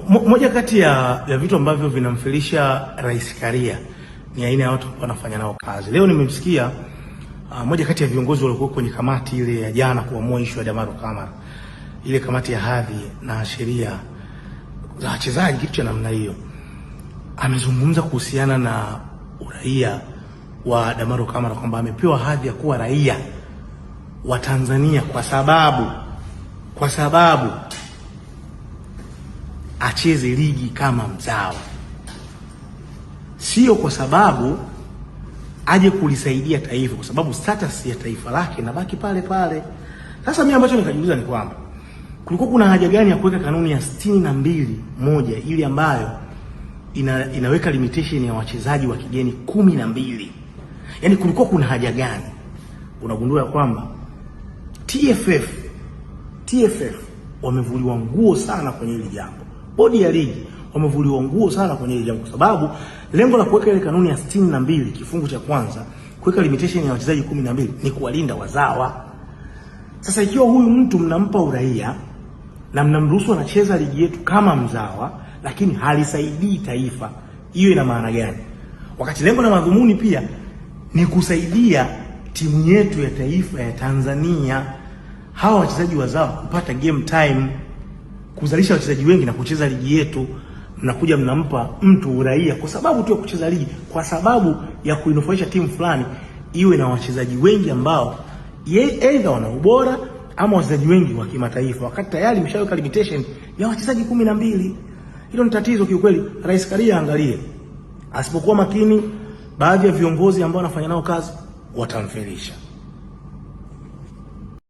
Moja kati ya vitu ambavyo vinamfilisha Rais Karia ni aina ya watu wanafanya nao kazi. Leo nimemsikia moja kati ya viongozi waliokuwa kwenye kamati ile ya jana kuamua issue ya Damaru Kamara, ile kamati ya hadhi na sheria za wachezaji, kitu cha namna hiyo. Amezungumza kuhusiana na uraia wa Damaru Kamara kwamba amepewa hadhi ya kuwa raia wa Tanzania kwa sababu acheze ligi kama mzao, sio kwa sababu aje kulisaidia taifa, kwa sababu status ya taifa lake inabaki pale pale. Sasa mimi ambacho nikajiuliza ni kwamba kulikuwa kuna haja gani ya kuweka kanuni ya 62(1) ili ambayo inaweka limitation ya wachezaji wa kigeni 12? Yaani kulikuwa kuna haja gani? Unagundua kwamba TFF wamevuliwa nguo sana kwenye hili jambo. Bodi ya ligi wamevuliwa nguo sana kwenye hili jambo, kwa sababu lengo la kuweka ile kanuni ya 62 kifungu cha kwanza, kuweka limitation ya wachezaji 12 ni kuwalinda wazawa. Sasa ikiwa huyu mtu mnampa uraia na mnamruhusu anacheza ligi yetu kama mzawa, lakini halisaidii taifa, hiyo ina maana gani? Wakati lengo na madhumuni pia ni kusaidia timu yetu ya taifa ya Tanzania, hawa wachezaji wazawa kupata game time, kuzalisha wachezaji wengi na kucheza ligi yetu. Mnakuja mnampa mtu uraia kwa sababu tu ya kucheza ligi, kwa sababu ya kuinufaisha timu fulani iwe na wachezaji wengi ambao aidha wana ubora ama wachezaji wengi wa kimataifa, wakati tayari mshaweka limitation ya wachezaji 12. Hilo ni tatizo kiukweli. Rais Karia angalie, asipokuwa makini, baadhi ya viongozi ambao anafanya nao kazi watamfelisha.